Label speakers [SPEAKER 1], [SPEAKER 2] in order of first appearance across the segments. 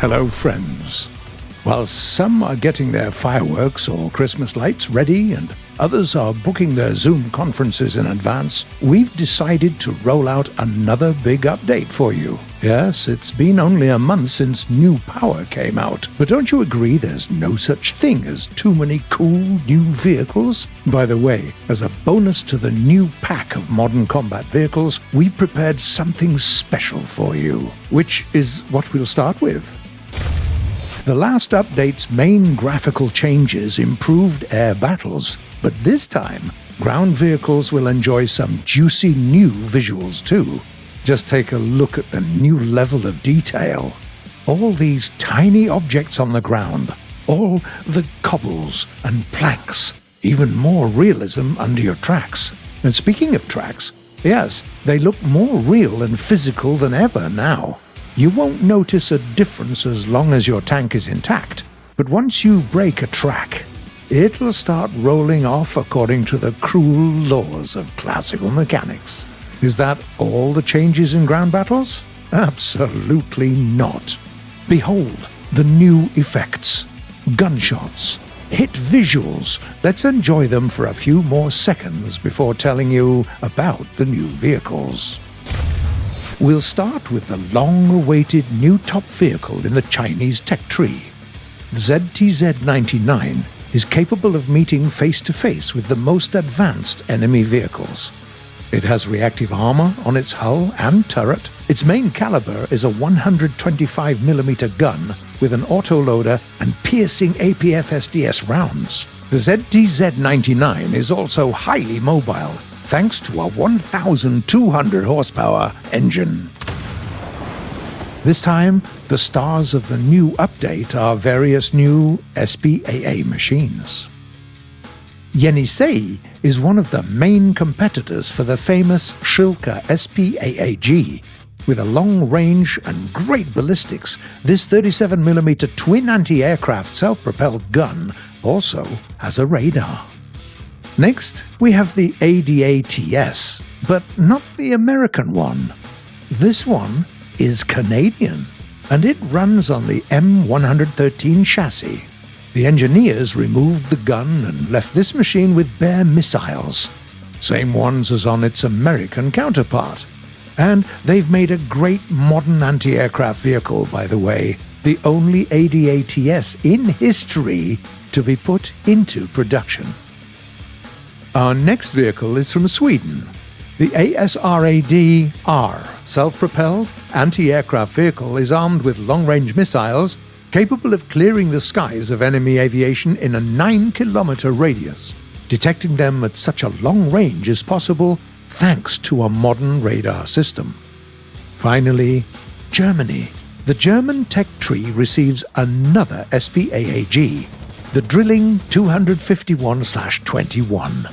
[SPEAKER 1] Hello, friends. While some are getting their fireworks or Christmas lights ready and others are booking their Zoom conferences in advance, we've decided to roll out another big update for you. Yes, it's been only a month since New Power came out, but don't you agree there's no such thing as too many cool new vehicles? By the way, as a bonus to the new pack of modern combat vehicles, we prepared something special for you, which is what we'll start with. The last update's main graphical changes improved air battles, but this time, ground vehicles will enjoy some juicy new visuals too. Just take a look at the new level of detail. All these tiny objects on the ground, all the cobbles and planks, even more realism under your tracks. And speaking of tracks, yes, they look more real and physical than ever now. You won't notice a difference as long as your tank is intact, but once you break a track, it'll start rolling off according to the cruel laws of classical mechanics. Is that all the changes in ground battles? Absolutely not. Behold the new effects. Gunshots. Hit visuals. Let's enjoy them for a few more seconds before telling you about the new vehicles. We'll start with the long-awaited new top vehicle in the Chinese tech tree. The ZTZ-99 is capable of meeting face-to-face with the most advanced enemy vehicles. It has reactive armor on its hull and turret. Its main caliber is a 125mm gun with an autoloader and piercing APF-SDS rounds. The ZTZ-99 is also highly mobile, thanks to a 1,200 horsepower engine. This time, the stars of the new update are various new SPAA machines. Yenisei is one of the main competitors for the famous Shilka SPAAG. With a long range and great ballistics, this 37mm twin anti-aircraft self-propelled gun also has a radar. Next, we have the ADATS, but not the American one. This one is Canadian, and it runs on the M113 chassis. The engineers removed the gun and left this machine with bare missiles, same ones as on its American counterpart. And they've made a great modern anti-aircraft vehicle, by the way, the only ADATS in history to be put into production. Our next vehicle is from Sweden. The ASRAD-R self-propelled anti-aircraft vehicle is armed with long-range missiles capable of clearing the skies of enemy aviation in a 9-kilometer radius. Detecting them at such a long range is possible thanks to a modern radar system. Finally, Germany. The German tech tree receives another SPAAG, the Drilling 251/21.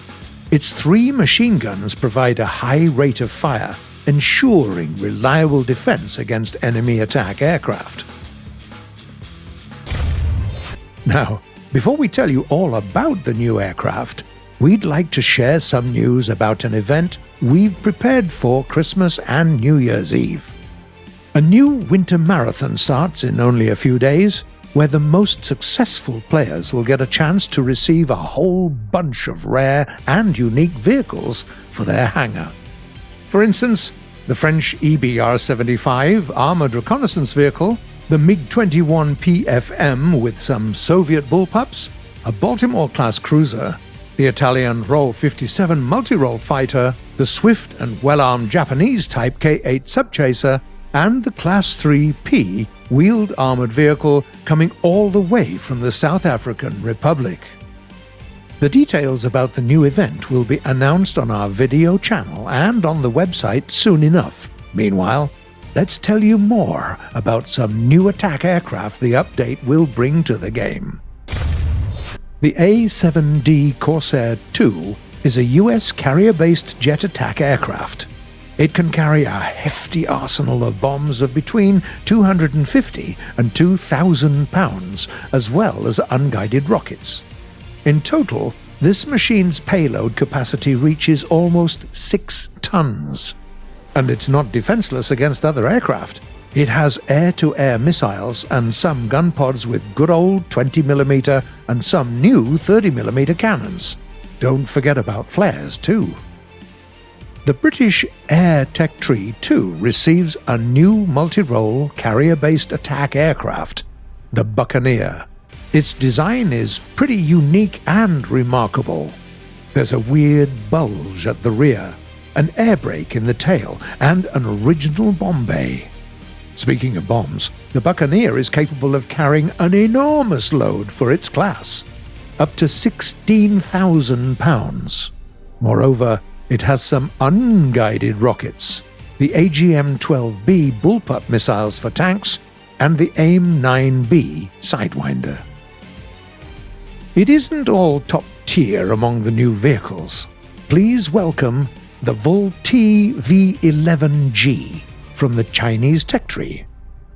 [SPEAKER 1] Its 3 machine guns provide a high rate of fire, ensuring reliable defense against enemy attack aircraft. Now, before we tell you all about the new aircraft, we'd like to share some news about an event we've prepared for Christmas and New Year's Eve. A new winter marathon starts in only a few days, where the most successful players will get a chance to receive a whole bunch of rare and unique vehicles for their hangar. For instance, the French EBR-75 armored reconnaissance vehicle, the MiG-21 PFM with some Soviet bullpups, a Baltimore-class cruiser, the Italian Ro-57 multi-role fighter, the swift and well-armed Japanese Type K-8 subchaser, and the Class 3P wheeled armored vehicle coming all the way from the South African Republic. The details about the new event will be announced on our video channel and on the website soon enough. Meanwhile, let's tell you more about some new attack aircraft the update will bring to the game. The A-7D Corsair II is a US carrier-based jet attack aircraft. It can carry a hefty arsenal of bombs of between 250 and 2,000 pounds, as well as unguided rockets. In total, this machine's payload capacity reaches almost 6 tons. And it's not defenseless against other aircraft. It has air-to-air missiles and some gun pods with good old 20mm and some new 30mm cannons. Don't forget about flares too. The British Air Tech Tree too receives a new multi-role carrier-based attack aircraft, the Buccaneer. Its design is pretty unique and remarkable. There's a weird bulge at the rear, an air brake in the tail, and an original bomb bay. Speaking of bombs, the Buccaneer is capable of carrying an enormous load for its class, up to 16,000 pounds. Moreover, it has some unguided rockets, the AGM-12B bullpup missiles for tanks, and the AIM-9B Sidewinder. It isn't all top tier among the new vehicles. Please welcome the Volt-T V11G from the Chinese tech tree.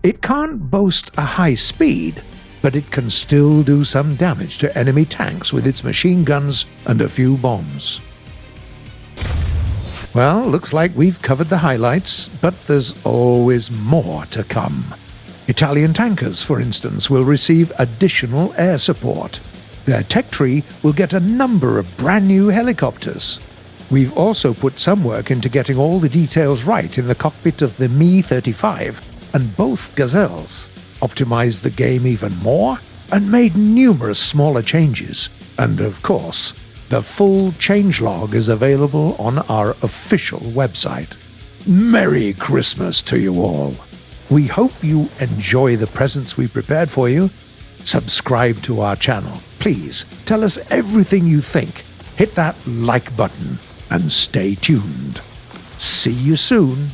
[SPEAKER 1] It can't boast a high speed, but it can still do some damage to enemy tanks with its machine guns and a few bombs. Well, looks like we've covered the highlights, but there's always more to come. Italian tankers, for instance, will receive additional air support. Their tech tree will get a number of brand new helicopters. We've also put some work into getting all the details right in the cockpit of the Mi-35 and both Gazelles, optimized the game even more, and made numerous smaller changes. And of course, the full changelog is available on our official website. Merry Christmas to you all! We hope you enjoy the presents we prepared for you. Subscribe to our channel. Please tell us everything you think. Hit that like button and stay tuned. See you soon.